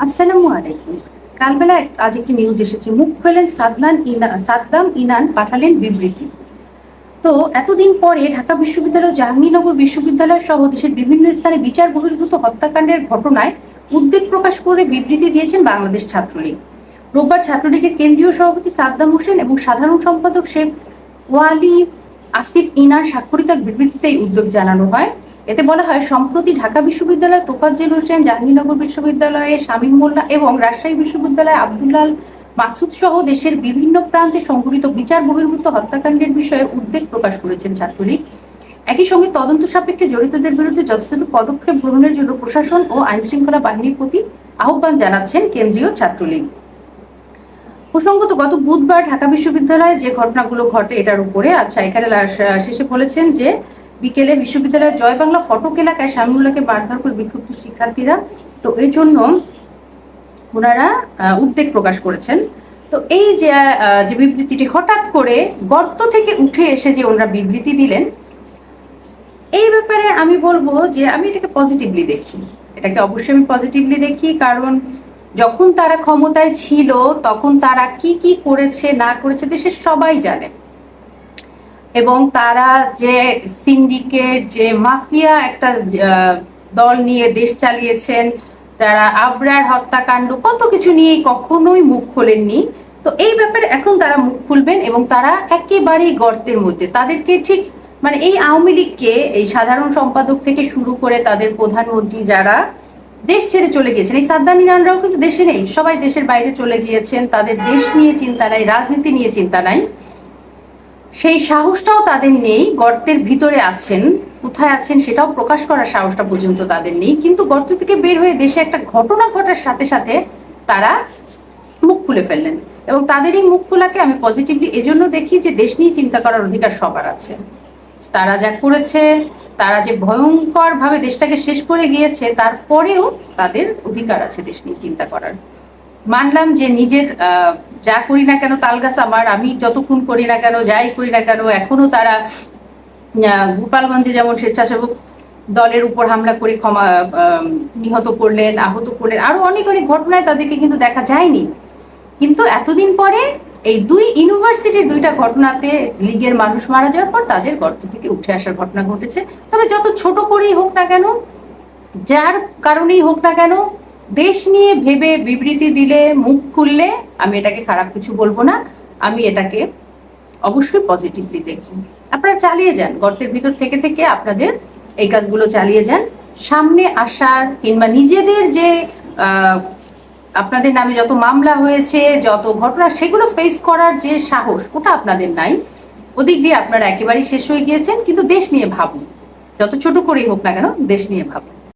আসসালামু আলাইকুম। কালবেলা আজ একটি নিউজ এসেছে, মুখ খোলেন সাদ্দাম ইনান পাঠালেন বিবৃতি। তো এতদিন পরে ঢাকা বিশ্ববিদ্যালয়, জাহাঙ্গীরনগর বিশ্ববিদ্যালয় সহ দেশের বিভিন্ন স্থানে বিচার বহির্ভূত হত্যাকাণ্ডের ঘটনায় উদ্বেগ প্রকাশ করে বিবৃতি দিয়েছেন বাংলাদেশ ছাত্রলীগ। রোববার ছাত্রলীগের কেন্দ্রীয় সভাপতি সাদ্দাম হোসেন এবং সাধারণ সম্পাদক শেখ ওয়ালি আসিফ ইনার স্বাক্ষরিত এক বিবৃতিতে এই উদ্যোগ জানানো হয়। এতে বলা হয়, সম্প্রতি ঢাকা বিশ্ববিদ্যালয় তোফাজ্জল হোসেন, জাহাঙ্গীরনগর বিশ্ববিদ্যালয়ে শামীম মোল্লা এবং রাজশাহী বিশ্ববিদ্যালয়ে আব্দুল্লাল মাসুদ সহ দেশের বিভিন্ন প্রান্তে সংঘটিত বিচার বহির্ভূত হত্যাকাণ্ডের বিষয়ে উদ্বেগ প্রকাশ করেছেন ছাত্রলীগ। একই সঙ্গে তদন্ত সাপেক্ষে জড়িতদের বিরুদ্ধে যথাযথ পদক্ষেপ গ্রহণের জন্য প্রশাসন ও আইনশৃঙ্খলা বাহিনীর প্রতি আহ্বান জানাচ্ছেন কেন্দ্রীয় ছাত্রলীগ। প্রসঙ্গত, গত বুধবার ঢাকা বিশ্ববিদ্যালয়ে যে ঘটনাগুলো ঘটে এটার উপরে এখানে শেষে বলেছেন যে বিকেলে বিশ্ববিদ্যালয়ের জয় বাংলা ফটক এলাকায় শামীমুল্লাহকে মারধর করে বিক্ষুব্ধ শিক্ষার্থীরা, তো এর জন্য ওনারা উদ্বেগ প্রকাশ করেছেন। তো এই যে বিবৃতিটি হঠাৎ করে গর্ত থেকে উঠে এসে যে ওনারা বিবৃতি দিলেন, এই ব্যাপারে আমি বলবো যে আমি এটাকে পজিটিভলি দেখি। এটাকে অবশ্যই আমি পজিটিভলি দেখি, কারণ যখন তারা ক্ষমতায় ছিল তখন তারা কি কি করেছে না করেছে দেশের সবাই জানে। এবং তারা যে সিন্ডিকেট, যে মাফিয়া একটা দল নিয়ে দেশ চালিয়েছেন, তারা আবরার হত্যাকাণ্ড, কত কিছু নিয়ে কখনোই মুখ খোলেননি। তো এই ব্যাপারে এখন তারা মুখ খুলবেন এবং তারা একেবারেই গর্তের মধ্যে। তাদেরকে ঠিক মানে এই আওয়ামী লীগকে, এই সাধারণ সম্পাদক থেকে শুরু করে তাদের প্রধানমন্ত্রী যারা দেশ ছেড়ে চলে গিয়েছেন, এই সাদ্দাম ইনানরাও কিন্তু দেশে নেই, সবাই দেশের বাইরে চলে গিয়েছেন। তাদের দেশ নিয়ে চিন্তা নাই, রাজনীতি নিয়ে চিন্তা নাই, সেই সাহসটাও তাদের নেই। গর্তের ভিতরে আছেন, কোথায় আছেন সেটাও প্রকাশ করার সাহসটা পর্যন্ত তাদের নেই। কিন্তু গর্ত থেকে বের হয়ে দেশে একটা ঘটনা ঘটার সাথে সাথে তারা মুখ খুলে ফেললেন। এবং তাদের এই মুখ খোলাকে আমি পজিটিভলি এজন্য দেখি যে দেশ নিয়ে চিন্তা করার অধিকার সবার আছে। তারা যা করেছে, তারা যে ভয়ঙ্কর ভাবে দেশটাকে শেষ করে গিয়েছে, তারপরেও তাদের অধিকার আছে দেশ নিয়ে চিন্তা করার। মানলাম যে নিজের যা করি না কেন তালগাছ আমার, আমি যতক্ষণ করি না কেন, যাই করি না কেন, এখনো তারা গোপালগঞ্জে যেমন স্বেচ্ছাসেবক দলের উপর হামলা করে নিহত করলেন, আহত করলেন, আরো অনেক অনেক ঘটনায় তাদেরকে কিন্তু দেখা যায়নি। কিন্তু এতদিন পরে এই দুই ইউনিভার্সিটির দুইটা ঘটনাতে লীগের মানুষ মারা যাওয়ার পর তাদের গর্ত থেকে উঠে আসার ঘটনা ঘটেছে। তবে যত ছোট করেই হোক না কেন, যার কারণেই হোক না কেন, দেশ নিয়ে ভেবে বিবৃতি দিলে, মুখ খুললে আমি এটাকে খারাপ কিছু বলবো না। আমি এটাকে অবশ্যই পজিটিভলি দেখি। আপনারা চালিয়ে যান, গর্তের ভিতর থেকে থেকে আপনাদের এই কাজগুলো চালিয়ে যান। সামনে আসার কিংবা নিজেদের যে আপনাদের নামে যত মামলা হয়েছে, যত ঘটনা, সেগুলো ফেস করার যে সাহস, ওটা আপনাদের নাই। ওদিক দিয়ে আপনারা একেবারেই শেষ হয়ে গিয়েছেন। কিন্তু দেশ নিয়ে ভাবুন, যত ছোট করেই হোক না কেন দেশ নিয়ে ভাবুন।